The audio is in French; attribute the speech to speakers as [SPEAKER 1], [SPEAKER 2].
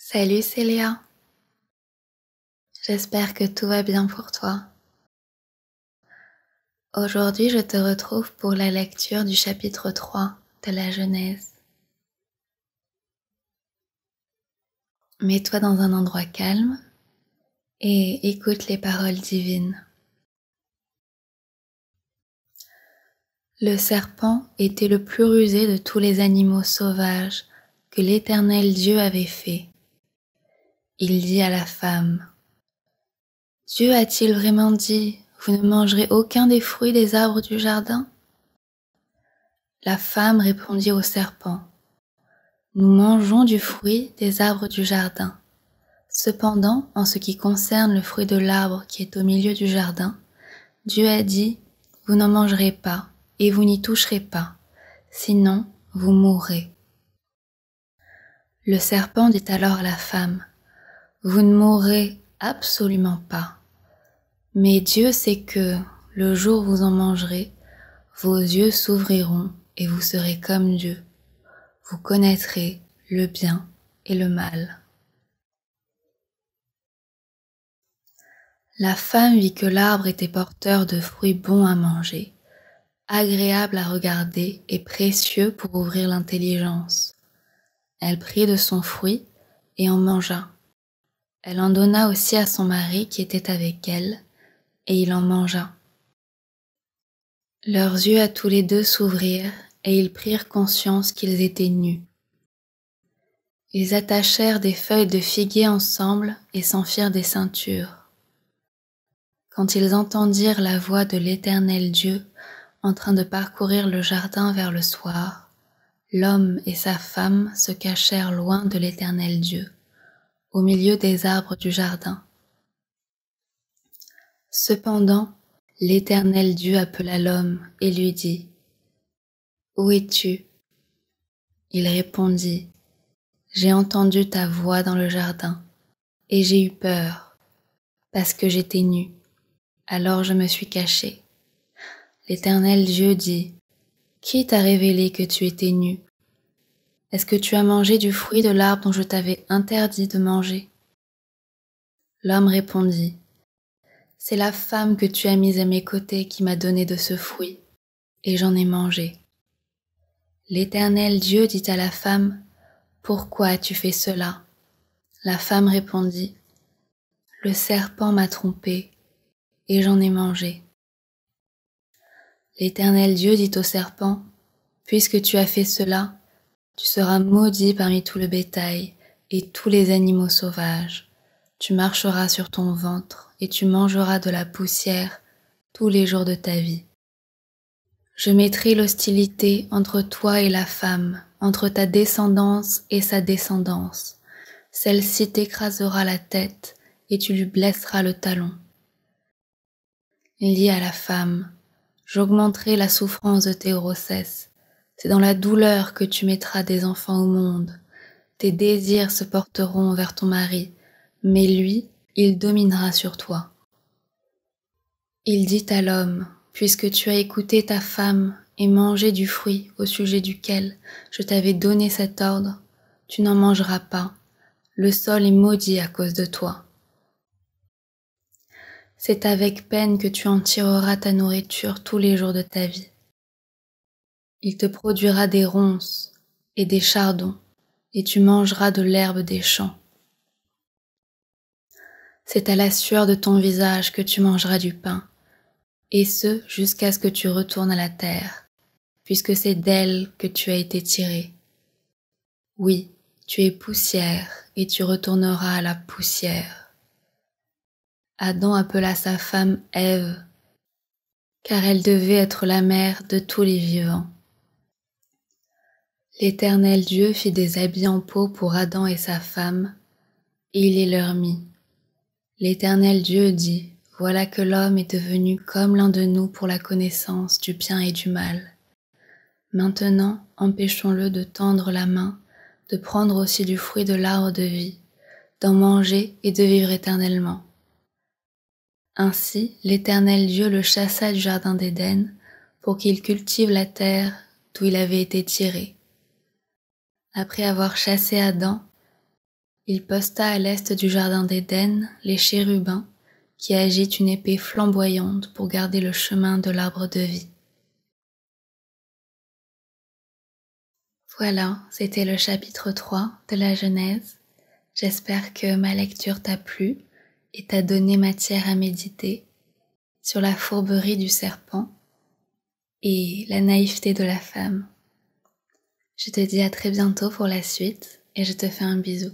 [SPEAKER 1] Salut Célia, j'espère que tout va bien pour toi. Aujourd'hui, je te retrouve pour la lecture du chapitre 3 de la Genèse. Mets-toi dans un endroit calme et écoute les paroles divines. Le serpent était le plus rusé de tous les animaux sauvages que l'Éternel Dieu avait fait. Il dit à la femme: « Dieu a-t-il vraiment dit, vous ne mangerez aucun des fruits des arbres du jardin ?» La femme répondit au serpent: « Nous mangeons du fruit des arbres du jardin. Cependant, en ce qui concerne le fruit de l'arbre qui est au milieu du jardin, Dieu a dit, vous n'en mangerez pas et vous n'y toucherez pas, sinon vous mourrez. » Le serpent dit alors à la femme: « Vous ne mourrez absolument pas. Mais Dieu sait que, le jour où vous en mangerez, vos yeux s'ouvriront et vous serez comme Dieu. Vous connaîtrez le bien et le mal. » La femme vit que l'arbre était porteur de fruits bons à manger, agréables à regarder et précieux pour ouvrir l'intelligence. Elle prit de son fruit et en mangea. Elle en donna aussi à son mari qui était avec elle, et il en mangea. Leurs yeux à tous les deux s'ouvrirent, et ils prirent conscience qu'ils étaient nus. Ils attachèrent des feuilles de figuier ensemble et s'en firent des ceintures. Quand ils entendirent la voix de l'Éternel Dieu en train de parcourir le jardin vers le soir, l'homme et sa femme se cachèrent loin de l'Éternel Dieu, au milieu des arbres du jardin. Cependant, l'Éternel Dieu appela l'homme et lui dit: « Où es-tu » Il répondit: « J'ai entendu ta voix dans le jardin, et j'ai eu peur, parce que j'étais nu. Alors je me suis caché. » L'Éternel Dieu dit: « Qui t'a révélé que tu étais nu? Est-ce que tu as mangé du fruit de l'arbre dont je t'avais interdit de manger ?» L'homme répondit: « C'est la femme que tu as mise à mes côtés qui m'a donné de ce fruit, et j'en ai mangé. » L'Éternel Dieu dit à la femme: « Pourquoi as-tu fait cela ?» La femme répondit: « Le serpent m'a trompée, et j'en ai mangé. » L'Éternel Dieu dit au serpent: « Puisque tu as fait cela, tu seras maudit parmi tout le bétail et tous les animaux sauvages. Tu marcheras sur ton ventre et tu mangeras de la poussière tous les jours de ta vie. Je mettrai l'hostilité entre toi et la femme, entre ta descendance et sa descendance. Celle-ci t'écrasera la tête et tu lui blesseras le talon. » Il dit à la femme: « J'augmenterai la souffrance de tes grossesses. C'est dans la douleur que tu mettras des enfants au monde. Tes désirs se porteront vers ton mari, mais lui, il dominera sur toi. » Il dit à l'homme: « Puisque tu as écouté ta femme et mangé du fruit au sujet duquel je t'avais donné cet ordre, tu n'en mangeras pas. Le sol est maudit à cause de toi. C'est avec peine que tu en tireras ta nourriture tous les jours de ta vie. Il te produira des ronces et des chardons, et tu mangeras de l'herbe des champs. C'est à la sueur de ton visage que tu mangeras du pain, et ce jusqu'à ce que tu retournes à la terre, puisque c'est d'elle que tu as été tiré. Oui, tu es poussière, et tu retourneras à la poussière. » Adam appela sa femme Ève, car elle devait être la mère de tous les vivants. L'Éternel Dieu fit des habits en peau pour Adam et sa femme, et il les leur mit. L'Éternel Dieu dit: « Voilà que l'homme est devenu comme l'un de nous pour la connaissance du bien et du mal. Maintenant, empêchons-le de tendre la main, de prendre aussi du fruit de l'arbre de vie, d'en manger et de vivre éternellement. » Ainsi, l'Éternel Dieu le chassa du jardin d'Éden pour qu'il cultive la terre d'où il avait été tiré. Après avoir chassé Adam, Il posta à l'est du jardin d'Éden les chérubins qui agitent une épée flamboyante pour garder le chemin de l'arbre de vie. Voilà, c'était le chapitre 3 de la Genèse. J'espère que ma lecture t'a plu et t'a donné matière à méditer sur la fourberie du serpent et la naïveté de la femme. Je te dis à très bientôt pour la suite et je te fais un bisou.